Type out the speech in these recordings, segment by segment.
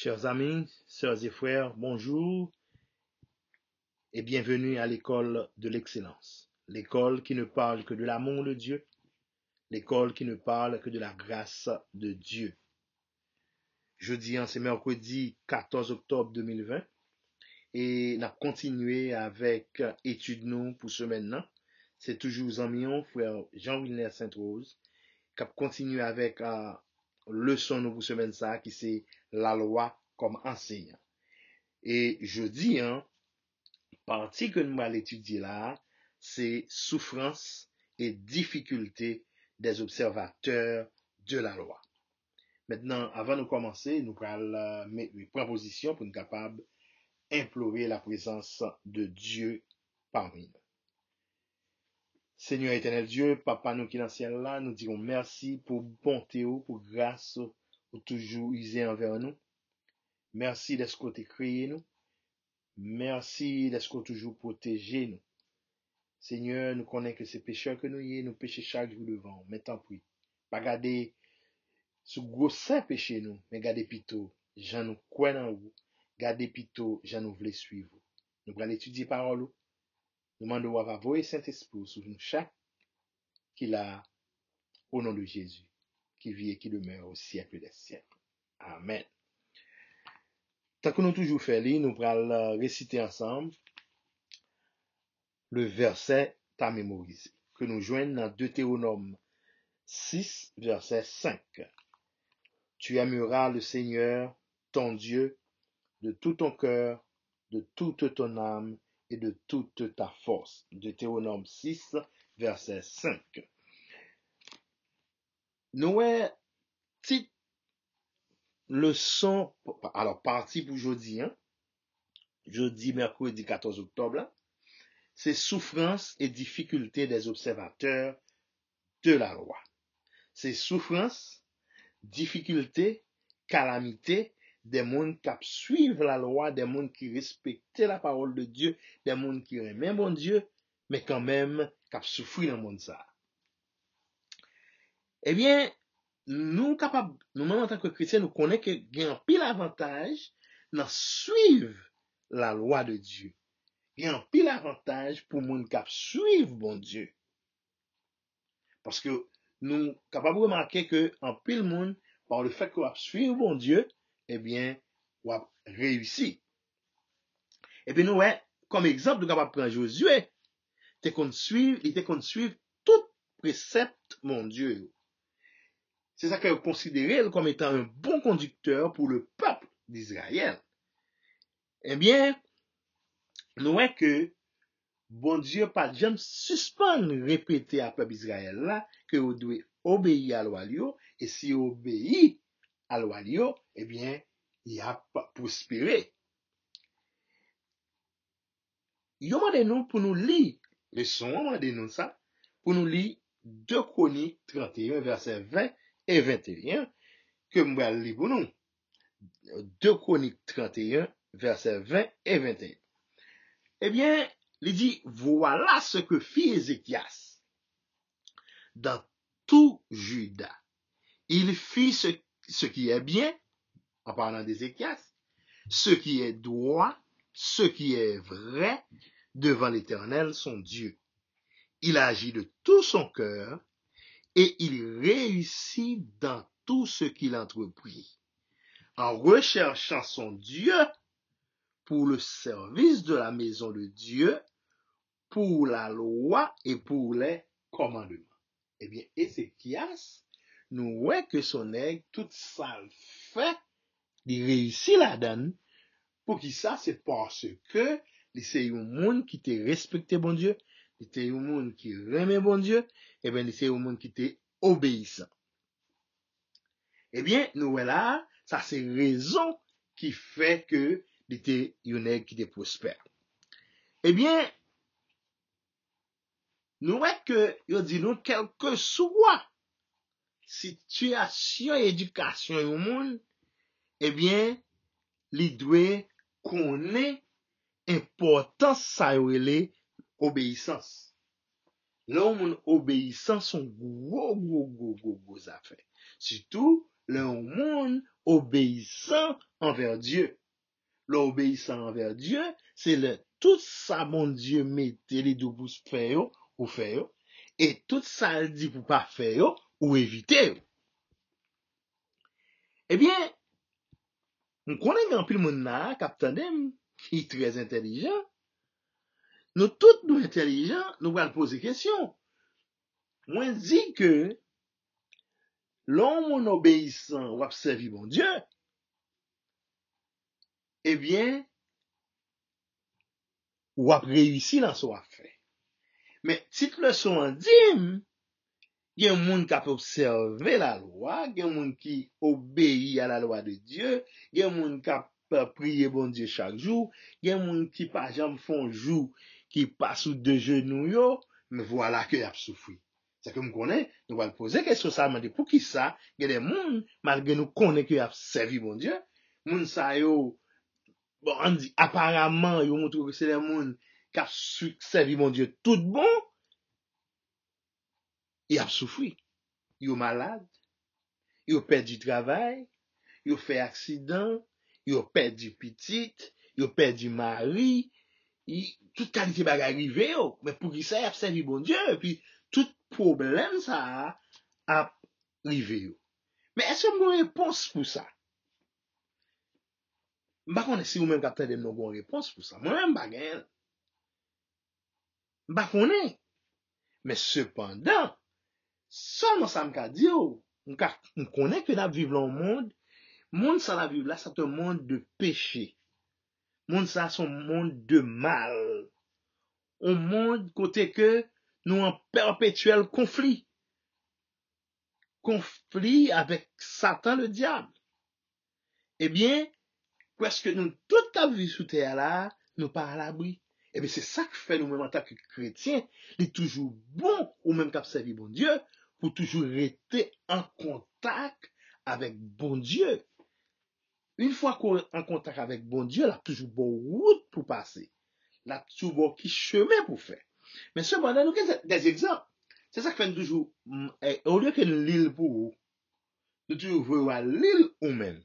Chers amis, sœurs et frères, bonjour et bienvenue à l'école de l'excellence. L'école qui ne parle que de l'amour de Dieu, l'école qui ne parle que de la grâce de Dieu. Jeudi, c'est mercredi 14 octobre 2020 et on a continué avec étude nous pour ce maintenant. C'est toujours Zamion, frère Jean-Wilner Sainte-Rose, qui a continué avec leçon nous pour semaine ça, qui c'est la loi comme enseignant. Et jeudi, partie que nous allons étudier là, c'est souffrance et difficulté des observateurs de la loi. Maintenant, avant de commencer, nous allons mettre une proposition pour nous capables d'implorer la présence de Dieu parmi nous. Seigneur éternel Dieu, Papa nous qui dans le ciel là, nous disons merci pour bonté, pour grâce, pour toujours user envers nous. Merci d'être que tu créé nous. Merci d'être que toujours protégé nous. Seigneur, nous connaissons que c'est pécheurs que nous péchons chaque jour devant. Mais tant pis. Pas garder sous gros saint péché nous, mais garder plutôt, j'en nous crois en vous. Garder plutôt, j'en nous voulons suivre. Nous allons étudier parole. Nous demandons à voyer Saint-Esprit sur nous chaque qu'il a au nom de Jésus, qui vit et qui demeure au siècle des siècles. Amen. Tant que nous toujours fait nous allons réciter ensemble le verset à mémoriser, que nous joignons dans Deutéronome 6, verset 5. Tu aimeras le Seigneur, ton Dieu, de tout ton cœur, de toute ton âme et de toute ta force. Deutéronome 6, verset 5. Nous avons petite leçon, alors partie pour jeudi, jeudi, mercredi 14 octobre, c'est souffrance et difficulté des observateurs de la loi. C'est souffrance, difficulté, calamité des mondes qui suivent la loi, des mondes qui respectent la parole de Dieu, des mondes qui aiment bon Dieu, mais quand même qui souffrent dans le monde ça. Eh bien, nous capables, nous-mêmes en tant que chrétiens, nous connaissons qu'il y a un pile avantage dans suivre la loi de Dieu. Il y a un pile avantage pour monde qui suivent bon Dieu. Parce que nous capables de remarquer que en pile monde, par le fait qu'on suivre bon Dieu, eh bien, on a réussi. Et puis nous, comme exemple, nous capables prendre Josué, il était qu'on suive tout précepte mon Dieu. C'est ça qu'il considéré comme étant un bon conducteur pour le peuple d'Israël. Eh bien, nous voyons que bon Dieu pas jamais suspendre répéter à peuple d'Israël là que vous devez obéir à la loi et si vous obéissez à la loi, eh bien, il a prospéré. Yo mande nous pour nous lire leçon, mande nous ça pour nous lire 2 Chroniques 31 verset 20 et 21 que m'va lire pour nous. 2 Chroniques 31 verset 20 et 21. Eh bien, il dit voilà ce que fit Ézéchias dans tout Juda. Il fit ce qui est bien, en parlant d'Ézéchias, ce qui est droit, ce qui est vrai devant l'Éternel, son Dieu. Il agit de tout son cœur et il réussit dans tout ce qu'il entreprit. En recherchant son Dieu pour le service de la maison de Dieu, pour la loi et pour les commandements. Eh bien, Ézéchias, nous voyons que son aigle, tout ça le fait, il réussit la donne. Pour qui ça, c'est parce que c'est un monde qui te respecté bon Dieu, c'est un monde qui remet bon Dieu, et bien c'est un monde qui te obéissant. Eh bien, nous voilà, ça c'est raison qui fait que c'était un aigle qui te prospère. Eh bien, nous voyons que, il dit nous, quel que soit situation et éducation au monde, eh bien, il doit connaître importance ça relé obéissance. L'homme obéissant son gros affaire. Surtout, le monde obéissant envers Dieu. L'obéissant envers Dieu, c'est le tout ça, mon Dieu, mettez les deux pour faire ou faire, et tout ça, dit pour pas faire ou éviter. Eh bien, on connaît un peu le monde là, capitaine, qui est très intelligent. Nous tous, nous intelligents, nous allons poser question. Moi, dis que l'homme obéissant ou observer mon Dieu, eh bien, ou a réussi dans son affaire. Mais si tu le son en dîme, il y a un monde qui a observé la loi, il y a un monde qui obéit à la loi de Dieu, il y a un monde qui a prié bon Dieu chaque jour, il y a un monde qui par exemple font jour, qui passe sous deux genoux, yo, mais voilà que y a souffert. C'est que nous connaissons, nous allons poser question ça, mais pour qui ça, il y a des gens, malgré nous connaissons qu'il a servi bon Dieu, moun sa yo, bon, on dit, apparemment, yo montre que c'est des gens qui a servi mon Dieu tout bon, il a souffert. Yo malade, yo perdu travail, yo fait accident, yo perdu petite, yo perdu mari, toute qualité bagay arrivé yo, mais pour qui ça y a servi bon Dieu, et puis tout problème ça a arrivé yo. Mais est-ce que vous avez une réponse pour ça? M'pa connaît si vous même capteur de nous une réponse pour ça. Moi-même bagay. M'pa connaît. Mais cependant, seulement ça m'ka dit yo, on connaît que nous vivons dans un monde ça la vivre là, c'est un monde de péché. Monde ça son monde de mal. Un monde côté que nous en perpétuel conflit. Conflit avec Satan le diable. Eh bien, presque nous toute la vie sous terre là, nous pas à l'abri. Eh bien, c'est ça que fait nous-mêmes en tant que chrétiens, il est toujours bon, ou même qu'à servir bon Dieu, pour toujours rester en contact avec bon Dieu. Une fois qu'on est en contact avec bon Dieu, il a toujours bon route pour passer. Il a toujours bon qui chemin pour faire. Mais cependant, nous avons des exemples. C'est ça que fait toujours, au lieu que nous l'île pour vous, nous toujours voir l'île ou même.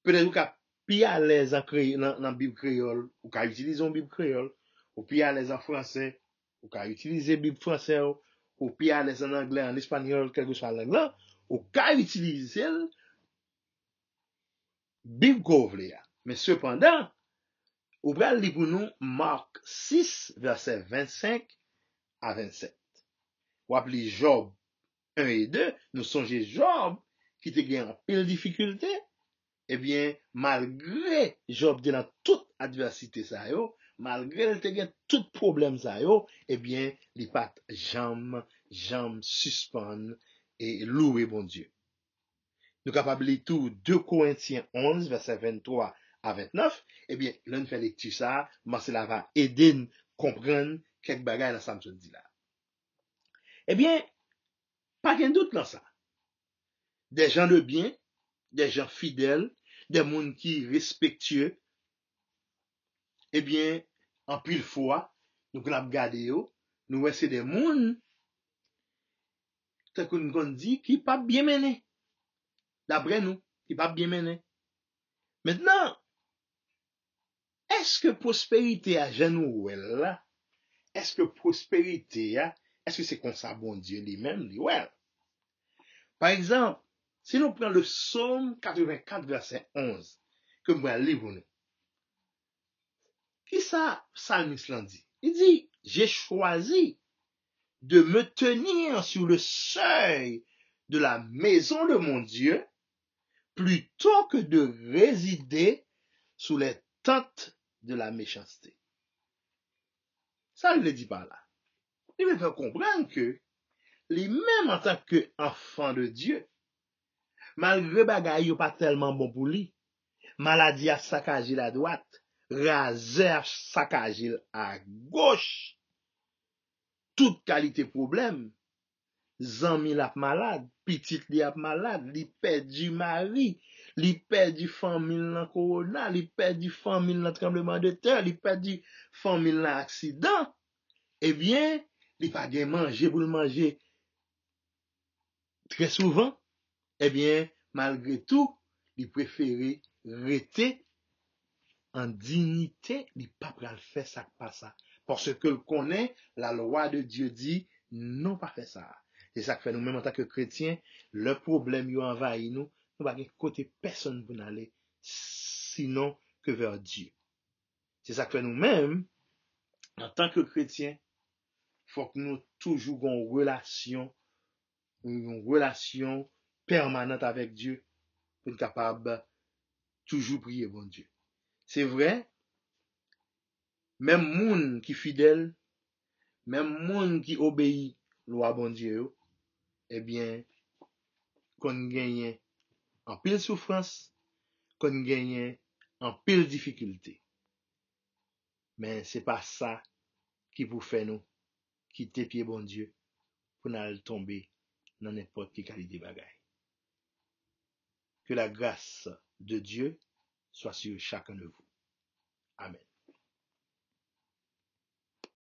Peut-être que plus à l'aise dans la Bible créole, ou qu'à utiliser une Bible créole, ou plus à l'aise en français, ou qu'à utiliser la Bible française, ou plus à l'aise en anglais, en espagnol, quel que soit la langue, ou qu'à utiliser la Bible qu'on mais cependant, ou pral li pour nous Marc 6, verset 25 à 27. Ou appelez Job 1 et 2, nous songeons Job qui te gagne en pile difficulté, eh bien, malgré Job dans toute adversité ça yo, malgré il te gagne tout problème ça yo, eh bien, il pas jambe suspend et louer bon Dieu. Nous capables de tout 2 Corinthiens 11 verset 23 à 29, eh bien, l'on fait lecture ça, mais cela va aider nous comprendre quelques bagages dans ça me dit là. Eh bien, pas qu'un doute dans ça. Des gens de bien, des gens fidèles, des gens qui respectueux, eh bien, en pile fois, nous allons regarder, nous c'est des gens, tel que nous dit, qui pas bien mené. D'après nous, qui pas bien mené. Maintenant, est-ce que prospérité à genoux là? Est-ce que prospérité, est-ce que c'est comme ça, bon Dieu lui-même, lui, ouais. Par exemple, si nous prenons le psaume 84, verset 11, que nous allons lire pour nous. Qui ça, psalmiste l'a dit? Il dit, j'ai choisi de me tenir sur le seuil de la maison de mon Dieu plutôt que de résider sous les tentes de la méchanceté. Ça, il ne le dit pas là. Il me fait comprendre que, lui-même en tant qu'enfant de Dieu, malgré bagaille pas tellement bon pour lui, maladie a saccagé la droite, raser a saccagé à gauche, toute qualité problème, zanmi la malade, petite li a malade, li perdu mari, li perdu famille dans corona, li perdu famille dans tremblement de terre, li perdu famille dans accident, eh bien, li pas gen manger pour le manger très souvent, eh bien, malgré tout, il préférait rester en dignité, il pas pral faire ça pas ça. Parce que le connaît, la loi de Dieu dit, non pas faire ça. C'est ça que fait nous-mêmes en tant que chrétiens, le problème y envahit nous, nous pas côté personne pour aller, sinon que vers Dieu. C'est ça que fait nous-mêmes, en tant que chrétiens, faut que nous toujours une relation permanente avec Dieu, pour être capable toujours prier bon Dieu. C'est vrai, même moun qui fidèle, même moun qui obéit loi bon Dieu, eh bien, qu'on gagne en pile souffrance, qu'on gagne en pile difficulté. Mais c'est pas ça qui vous fait nous quitter pied bon Dieu pour n'aller tomber dans n'importe quelle qualité bagaille. Que la grâce de Dieu soit sur chacun de vous. Amen.